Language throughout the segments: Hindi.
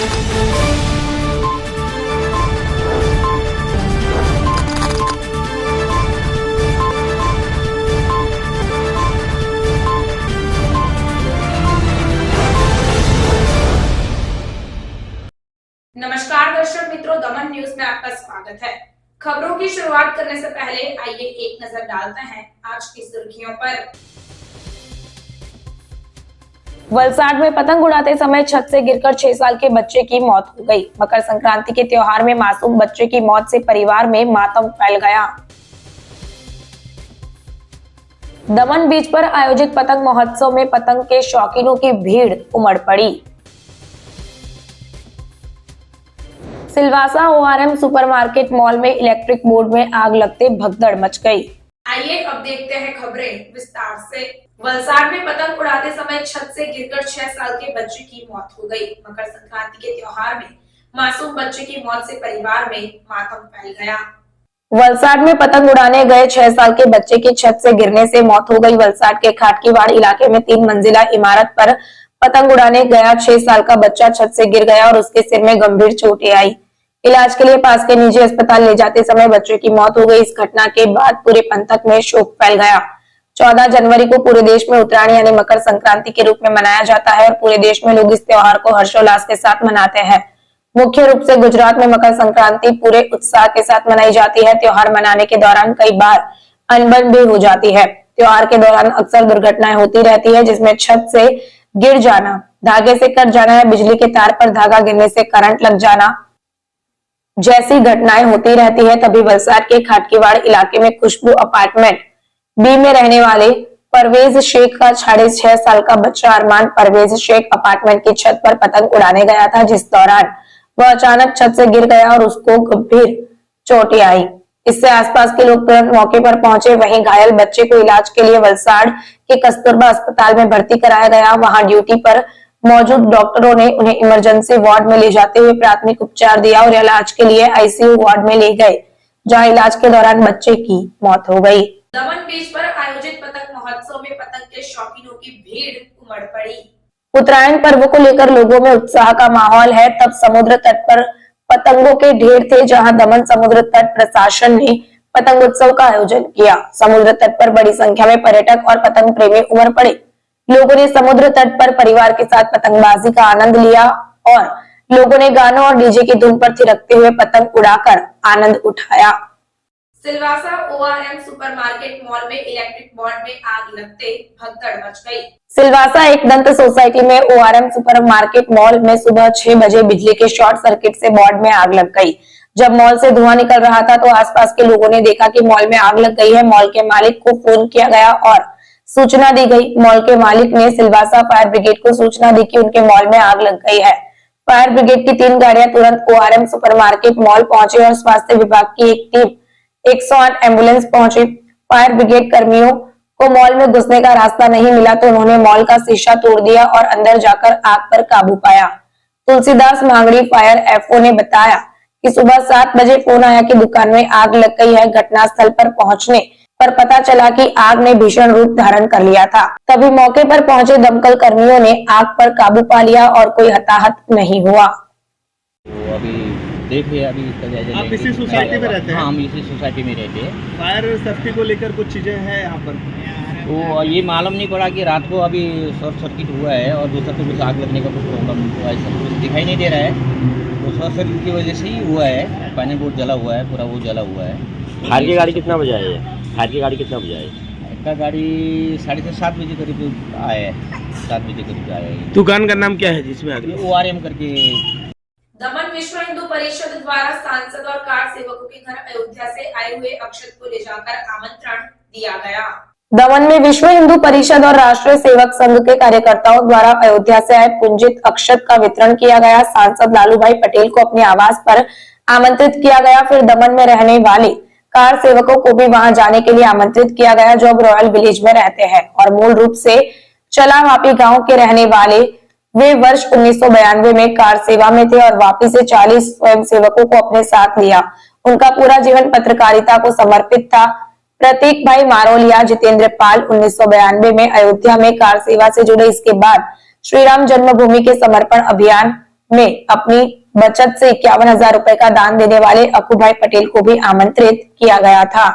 नमस्कार दर्शक मित्रों, दमन न्यूज में आपका स्वागत है। खबरों की शुरुआत करने से पहले आइए एक नजर डालते हैं आज की सुर्खियों पर। वलसाड में पतंग उड़ाते समय छत से गिरकर 6 साल के बच्चे की मौत हो गई। मकर संक्रांति के त्योहार में मासूम बच्चे की मौत से परिवार में मातम फैल गया। दमन बीच पर आयोजित पतंग महोत्सव में पतंग के शौकीनों की भीड़ उमड़ पड़ी। सिलवासा ORM सुपरमार्केट मॉल में इलेक्ट्रिक बोर्ड में आग लगते भगदड़ मच गई। आइए अब देखते हैं खबरें विस्तार से। वलसाड में पतंग उड़ाते समय छत से गिरकर 6 साल के बच्चे की मौत हो गई। मकर संक्रांति के त्योहार में मासूम बच्चे की मौत से परिवार में मातम फैल गया। वलसाड में पतंग उड़ाने गए 6 साल के बच्चे की छत से गिरने से मौत हो गई। वलसाड के खाटकीवाड़ इलाके में 3 मंजिला इमारत पर पतंग उड़ाने गया 6 साल का बच्चा छत से गिर गया और उसके सिर में गंभीर चोटें आई। इलाज के लिए पास के निजी अस्पताल ले जाते समय बच्चे की मौत हो गई। इस घटना के बाद पूरे पंथक में शोक फैल गया। 14 जनवरी को पूरे देश में उत्तरायण यानी मकर संक्रांति के रूप में मनाया जाता है और पूरे देश में लोग इस त्योहार को हर्षोल्लास के साथ मनाते हैं। मुख्य रूप से गुजरात में मकर संक्रांति पूरे उत्साह के साथ मनाई जाती है। त्योहार मनाने के दौरान कई बार अनबन भी हो जाती है। त्योहार के दौरान अक्सर दुर्घटनाएं होती रहती है, जिसमें छत से गिर जाना, धागे से कट जाना या बिजली के तार पर धागा गिरने से करंट लग जाना जैसी घटनाएं होती रहती है। तभी वलसाड के खाटकीवाड़ इलाके में खुशबू अपार्टमेंट बी में रहने वाले परवेज शेख का 6.5 साल का बच्चा अरमान परवेज शेख अपार्टमेंट की छत पर पतंग उड़ाने गया था, जिस दौरान वह अचानक छत से गिर गया और उसको गंभीर चोटें आई। इससे आसपास के लोग तुरंत मौके पर पहुंचे। वहीं घायल बच्चे को इलाज के लिए वलसाड के कस्तूरबा अस्पताल में भर्ती कराया गया। वहां ड्यूटी पर मौजूद डॉक्टरों ने उन्हें इमरजेंसी वार्ड में ले जाते हुए प्राथमिक उपचार दिया और इलाज के लिए ICU वार्ड में ले गए, जहां इलाज के दौरान बच्चे की मौत हो गई। दमन बीच पर आयोजित पतंग महोत्सव में पतंग के शौकीनों की भीड़ उमड़ पड़ी। उत्तरायण पर्व को लेकर लोगों में उत्साह का माहौल है। तब समुद्र तट पर पतंगों के ढेर थे, जहां दमन समुद्र तट प्रशासन ने पतंग उत्सव का आयोजन किया। समुद्र तट पर बड़ी संख्या में पर्यटक और पतंग प्रेमी उमड़ पड़े। लोगों ने समुद्र तट पर परिवार के साथ पतंगबाजी का आनंद लिया और लोगों ने गानों और डीजे की धुन पर थिरकते हुए पतंग उड़ाकर आनंद उठाया। सिलवासा ORM सुपरमार्केट मॉल में इलेक्ट्रिक बोर्ड में आग लगते भगदड़ मच गई। सिलवासा एक दंत सोसाइटी में ORM सुपरमार्केट मॉल में सुबह 6 बजे बिजली के शॉर्ट सर्किट से बोर्ड में आग लग गई। जब मॉल से धुआं निकल रहा था तो आसपास के लोगों ने देखा कि मॉल में आग लग गई है। मॉल के मालिक को फोन किया गया और सूचना दी गई। मॉल के मालिक ने सिलवासा फायर ब्रिगेड को सूचना दी कि उनके मॉल में आग लग गई है। फायर ब्रिगेड की 3 गाड़ियां तुरंत ORM सुपरमार्केट मॉल पहुंची और स्वास्थ्य विभाग की एक टीम 108 एम्बुलेंस पहुंची। फायर ब्रिगेड कर्मियों को मॉल में घुसने का रास्ता नहीं मिला तो उन्होंने मॉल का शीशा तोड़ दिया और अंदर जाकर आग पर काबू पाया। तुलसीदास मांगड़ी फायर FO ने बताया कि सुबह 7 बजे फोन आया कि दुकान में आग लग गई है। घटनास्थल पर पहुंचने पर पता चला कि आग ने भीषण रूप धारण कर लिया था। तभी मौके पर पहुंचे दमकल कर्मियों ने आग पर काबू पा लिया और कोई हताहत नहीं हुआ। तो अभी देखिए, अभी आप इसी सोसाइटी में रहते हैं? हाँ, हम इसी सोसाइटी में रहते हैं। फायर सेफ्टी को लेकर कुछ चीजें हैं यहाँ पर? तो ये मालूम नहीं पड़ा कि रात को अभी शॉर्ट सर्किट हुआ है और दूसरा तो कुछ आग लगने का कुछ प्रॉब्लम तो ऐसा कुछ दिखाई नहीं दे रहा है। तो शॉर्ट सर्किट की वजह से ही हुआ है। पैनल बोर्ड जला हुआ है, पूरा वो जला हुआ है। फायर की गाड़ी कितना बजे आई है? फायर की गाड़ी कितना बजे आई? का गाड़ी 7:30 बजे करीब आया है। 7 बजे करीब आया है। दुकान का नाम क्या है जिसमें आग? ORM करके। दमन विश्व हिंदू परिषद द्वारा सांसद और कार सेवकों के घर अयोध्या से आए हुए अक्षत को ले जाकर आमंत्रण दिया गया। दमन में विश्व हिंदू परिषद और राष्ट्रीय सेवक संघ के कार्यकर्ताओं द्वारा अयोध्या से आए पुंजित अक्षत का वितरण किया गया। सांसद लालू भाई पटेल को अपने आवास पर आमंत्रित किया गया। फिर दमन में रहने वाले कार सेवकों को भी वहां जाने के लिए आमंत्रित किया गया, जो अब रॉयल विलेज में रहते हैं और मूल रूप से चलावापी गांव के रहने वाले। वे वर्ष 1992 में कार सेवा में थे और वापिस से 40 स्वयं सेवकों को अपने साथ लिया। उनका पूरा जीवन पत्रकारिता को समर्पित था। प्रतीक भाई मारोलिया जितेंद्र पाल 1992 में अयोध्या में कार सेवा से जुड़े। इसके बाद श्री राम जन्मभूमि के समर्पण अभियान में अपनी बचत से 51,000 रुपए का दान देने वाले अकुभाई पटेल को भी आमंत्रित किया गया था।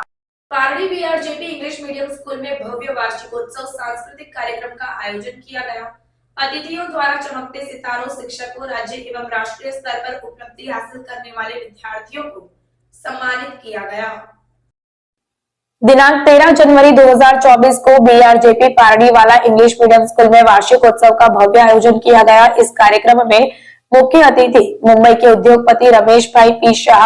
पारडी बीआरजेपी इंग्लिश मीडियम स्कूल में भव्य वार्षिकोत्सव सांस्कृतिक कार्यक्रम का आयोजन किया गया। अतिथियों द्वारा चमकते सितारों, शिक्षकों, राज्य एवं राष्ट्रीय स्तर पर उपलब्धि हासिल करने वाले विद्यार्थियों को सम्मानित किया गया। दिनांक 13 जनवरी 2024 को बीआरजेपी पारडीवाला इंग्लिश मीडियम स्कूल में वार्षिकोत्सव का भव्य आयोजन किया गया। इस कार्यक्रम में मुख्य अतिथि मुंबई के उद्योगपति रमेश भाई P Shah,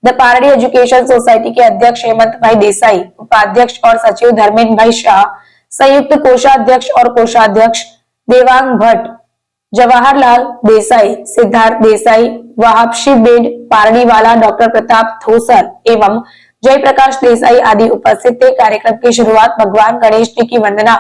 the Pardi education society के अध्यक्ष हेमंत भाई देसाई, उपाध्यक्ष और सचिव धर्मेंद्र भाई शाह, संयुक्त कोषाध्यक्ष और कोषाध्यक्ष देवांग भट्ट, जवाहरलाल देसाई, सिद्धार्थ देसाई, वहाबशी बेड पारडीवाला, डॉक्टर प्रताप थोसर एवं जयप्रकाश देसाई आदि उपस्थित थे। कार्यक्रम की शुरुआत भगवान गणेश जी की वंदना,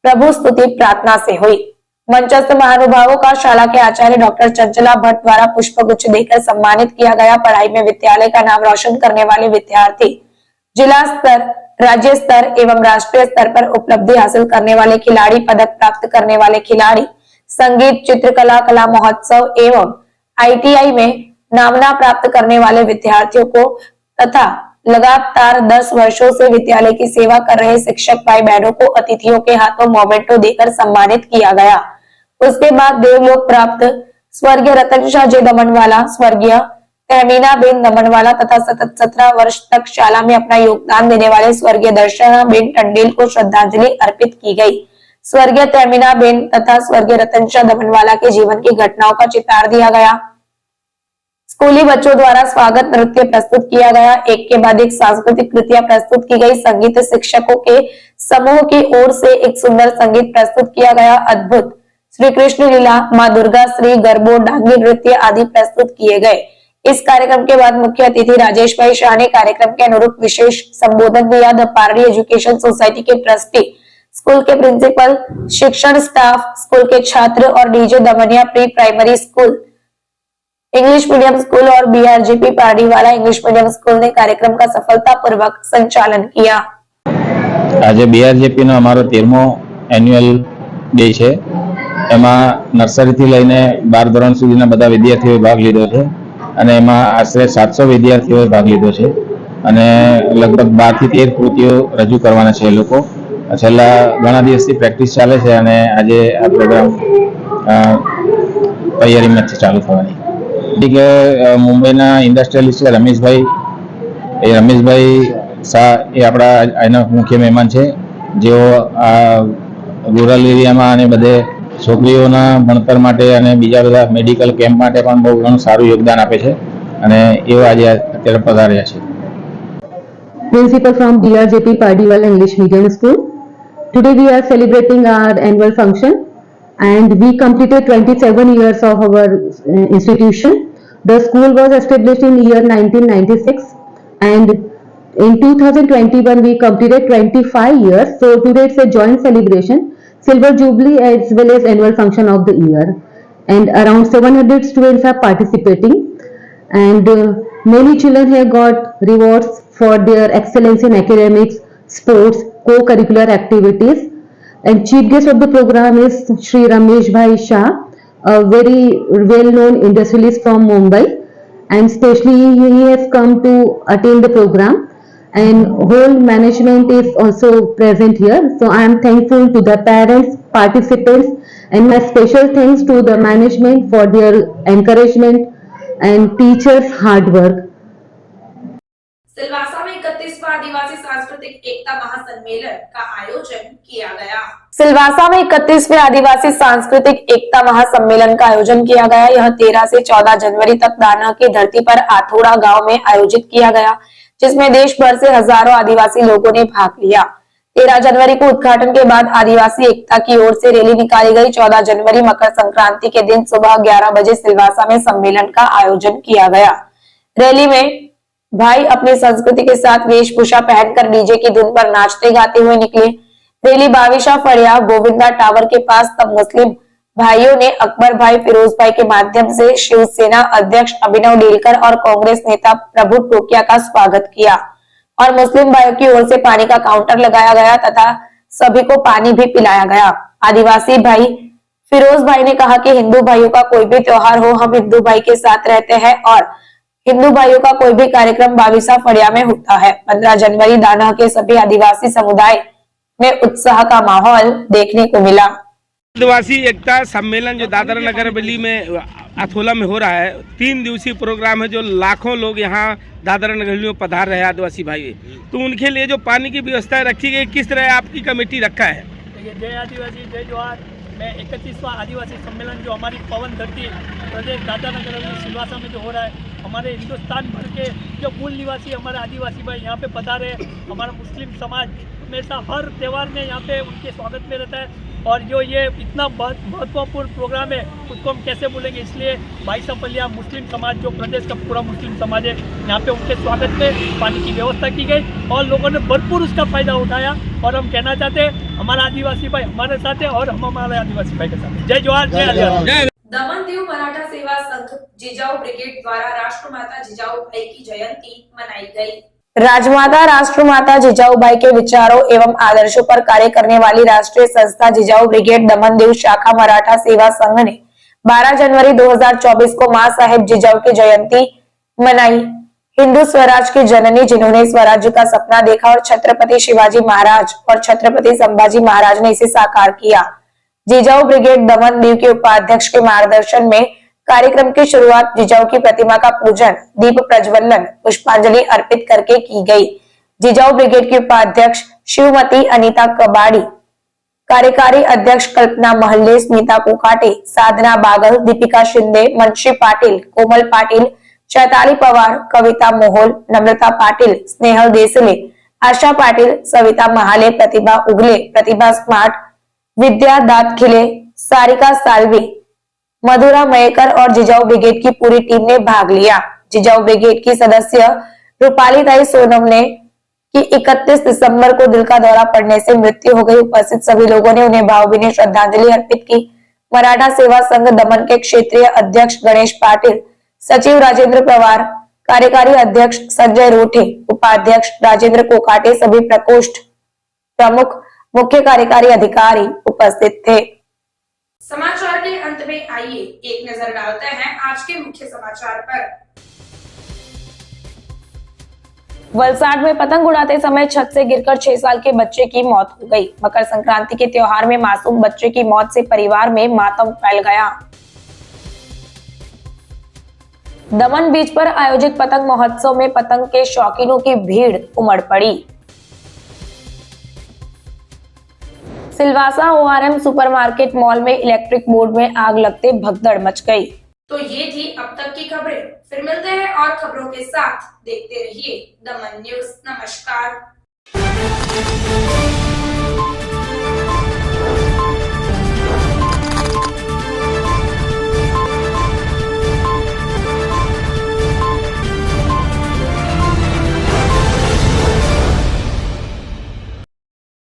प्रभु स्तुति प्रार्थना से हुई। मंचस्थ महानुभावों का शाला के आचार्य डॉक्टर चंचला भट्ट द्वारा पुष्पगुच्छ देकर सम्मानित किया गया। पढ़ाई में विद्यालय का नाम रोशन करने वाले विद्यार्थी, जिला स्तर, राज्य स्तर एवं राष्ट्रीय स्तर पर उपलब्धि हासिल करने वाले खिलाड़ी, पदक प्राप्त करने वाले खिलाड़ी, संगीत, चित्रकला, कला महोत्सव एवं ITI में नामना प्राप्त करने वाले विद्यार्थियों को तथा लगातार 10 वर्षों से विद्यालय की सेवा कर रहे शिक्षक भाई बहनों को अतिथियों के हाथों मोमेंटो देकर सम्मानित किया गया। उसके बाद देवलोक प्राप्त स्वर्गीय रतन शाह जी दमनवाला, स्वर्गीय तहमीना बेन दमनवाला तथा सतत 17 वर्ष तक शाला में अपना योगदान देने वाले स्वर्गीय दर्शना बेन टंडेल को श्रद्धांजलि अर्पित की गई। स्वर्गीय तहमीना बेन तथा स्वर्गीय रतन शाह दमनवाला के जीवन की घटनाओं का चितार दिया गया। स्कूली बच्चों द्वारा स्वागत नृत्य प्रस्तुत किया गया। एक के बाद एक सांस्कृतिक कृतियां प्रस्तुत की गई। संगीत शिक्षकों के समूह की ओर से एक सुंदर संगीत प्रस्तुत किया गया। अद्भुत श्री कृष्ण लीला, माँ दुर्गा, श्री गरबो, डांगी नृत्य आदि प्रस्तुत किए गए। इस कार्यक्रम के बाद मुख्य अतिथि राजेश भाई शाह ने कार्यक्रम के अनुरूप विशेष संबोधन दिया। द पारडी एजुकेशन सोसाइटी के ट्रस्टी, स्कूल के प्रिंसिपल, शिक्षण स्टाफ, स्कूल के छात्र और DJ Damania pre primary school, English medium school और BRJP Pardiwala English medium school ने कार्यक्रम का सफलतापूर्वक संचालन किया। आज बीआरजेपी નો અમારો 13મો એન્યુઅલ ડે છે। એમાં નર્સરીથી લઈને 12 ધોરણ સુધીના બધા વિદ્યાર્થીઓએ ભાગ લીધો છે અને એમાં આશરે 700 વિદ્યાર્થીઓએ ભાગ લીધો છે અને લગભગ 12 થી 13 કૃતિઓ રજૂ કરવાના છે। એ લોકો છેલ્લા ઘણા દિવસથી પ્રેક્ટિસ ચાલે છે અને આજે આ પ્રોગ્રામ તૈયારીમાં ચાલુ થવાની કે મુંબઈના ઇન્ડસ્ટ્રીયલિસ્ટ રમેશભાઈ શાહ એ આપણા એના મુખ્ય મહેમાન છે, જેઓ આ રૂરલ એરિયામાં અને બધે છોકરીઓના ભણતર માટે અને બીજા બધા મેડિકલ કેમ્પ માટે પણ બહુ ઘણું સારું યોગદાન આપે છે અને એઓ આજે અત્યારે પધાર્યા છે। Principal from BRJP Pardiwala English Medium School. Today we are celebrating our annual function and we completed 27 years of our institution. The school was established in year 1996 and in 2021 we completed 25 years. So today it's a joint celebration, silver jubilee as well as annual function of the year, and around 700 students are participating and many children have got rewards for their excellence in academics, sports, co-curricular activities. And chief guest of the program is Shri Ramesh Bhai Shah, a very well-known industrialist from Mumbai, and especially he has come to attend the program and whole management is also present here. So I am thankful to the parents, participants, and my special thanks to the management for their encouragement and teachers' hard work. Silvassa में 31वां आदिवासी सांस्कृतिक एकता महासम्मेलन का आयोजन किया गया। सिलवासा में 31वें आदिवासी सांस्कृतिक एकता महासम्मेलन का आयोजन किया गया। यह 13 से 14 जनवरी तक दाना की धरती पर आथोड़ा गांव में आयोजित किया गया, जिसमें देश भर से हजारों आदिवासी लोगों ने भाग लिया। 13 जनवरी को उद्घाटन के बाद आदिवासी एकता की ओर से रैली निकाली गई। 14 जनवरी मकर संक्रांति के दिन सुबह 11 बजे सिलवासा में सम्मेलन का आयोजन किया गया। रैली में भाई अपनी संस्कृति के साथ वेशभूषा पहनकर डीजे की धुन पर नाचते गाते हुए निकले। रैली बाविशा फड़िया गोविंदा टावर के पास तब मुस्लिम भाइयों ने अकबर भाई फिरोज भाई के माध्यम से शिवसेना अध्यक्ष अभिनव डेलकर और कांग्रेस नेता प्रभु टोकिया का स्वागत किया और मुस्लिम भाइयों की ओर से पानी का काउंटर लगाया गया तथा सभी को पानी भी पिलाया गया। आदिवासी भाई फिरोज भाई ने कहा कि हिंदू भाइयों का कोई भी त्योहार हो, हम हिंदू भाई के साथ रहते हैं और हिंदू भाइयों का कोई भी कार्यक्रम बाविसा फड़िया में होता है। 15 जनवरी दानह के सभी आदिवासी समुदाय में उत्साह का माहौल देखने को मिला। आदिवासी एकता सम्मेलन जो दादरा नगर बली में अथोला में हो रहा है, 3 दिवसीय प्रोग्राम है जो लाखों लोग यहाँ दादरा नगर बली में पधार रहे हैं आदिवासी भाई। तो उनके लिए जो पानी की व्यवस्था रखी गई, किस तरह आपकी कमेटी रखा है? जय आदिवासी जय जोहार में 31वां आदिवासी सम्मेलन जो हमारी पवन धरती प्रदेश दादरा नगर बली सिलवासा में जो हो रहा है, हमारे हिंदुस्तान भर के जो मूल निवासी हमारे आदिवासी भाई यहाँ पे पधारे। हमारा मुस्लिम समाज हमेशा हर त्यौहार में यहाँ पे उनके स्वागत में रहता है और जो ये इतना महत्वपूर्ण प्रोग्राम है उसको हम कैसे भूलेंगे। इसलिए भाई सफलिया मुस्लिम समाज जो प्रदेश का पूरा मुस्लिम समाज है, यहाँ पे उनके स्वागत में पानी की व्यवस्था की गई और लोगों ने भरपूर उसका फायदा उठाया। और हम कहना चाहते हैं हमारा आदिवासी भाई हमारे साथ है और हम हमारे आदिवासी भाई के साथ। जय जोहार जय आदिवासी। दमन दीव मराठा सेवा संघ जिजाऊ ब्रिगेड द्वारा राष्ट्रमाता जिजाऊ बाई की जयंती मनाई गई। राजमाता राष्ट्रमाता जिजाऊ बाई के विचारों एवं आदर्शों पर कार्य करने वाली राष्ट्रीय संस्था जिजाऊ ब्रिगेड दमन दीव शाखा मराठा सेवा संघ ने 12 जनवरी 2024 को मां साहेब जिजाऊ की जयंती मनाई। हिंदू स्वराज की जननी जिन्होंने स्वराज्य का सपना देखा और छत्रपति शिवाजी महाराज और छत्रपति संभाजी महाराज ने इसे साकार किया। जिजाऊ ब्रिगेड दमन दीव के उपाध्यक्ष के मार्गदर्शन में कार्यक्रम की शुरुआत जिजाऊ की प्रतिमा का पूजन, दीप प्रज्वलन, पुष्पांजलि अर्पित करके की गई। जिजाऊ ब्रिगेड की उपाध्यक्ष शिवमती अनीता कबाड़ी, कार्यकारी अध्यक्ष कल्पना महल्ले, स्मिता कोकाटे, साधना बागल, दीपिका शिंदे, मनशी पाटिल, कोमल पाटिल, चैताली पवार, कविता मोहोल, नम्रता पाटिल, स्नेहल देसले, आशा पाटिल, सविता महाले, प्रतिभा उगले, प्रतिभा स्मार्ट, विद्या दातखिले, सारिका सालवी, मधुरा मयेकर और जिजाऊ ब्रिगेड की पूरी टीम ने भाग लिया। जिजाऊ ब्रिगेड की सदस्य रूपाली ताई सोनम ने कि 31 दिसंबर को दिल का दौरा पड़ने से मृत्यु हो गई। उपस्थित सभी लोगों ने उन्हें भावभीनी श्रद्धांजलि अर्पित की। मराठा सेवा संघ दमन के क्षेत्रीय अध्यक्ष गणेश पाटिल, सचिव राजेंद्र पवार, कार्यकारी अध्यक्ष संजय रोठे, उपाध्यक्ष राजेंद्र कोकाटे, सभी प्रकोष्ठ प्रमुख, मुख्य कार्यकारी अधिकारी उपस्थित थे। समाचार के अंत में आइए एक नजर डालते हैं आज के मुख्य समाचार पर। वलसाड में पतंग उड़ाते समय छत से गिरकर 6 साल के बच्चे की मौत हो गई। मकर संक्रांति के त्योहार में मासूम बच्चे की मौत से परिवार में मातम फैल गया। दमन बीच पर आयोजित पतंग महोत्सव में पतंग के शौकीनों की भीड़ उमड़ पड़ी। सिलवासा ORM सुपरमार्केट मॉल में इलेक्ट्रिक बोर्ड में आग लगते भगदड़ मच गई। तो ये थी अब तक की खबरें। फिर मिलते हैं और खबरों के साथ। देखते रहिए दमन न्यूज। नमस्कार।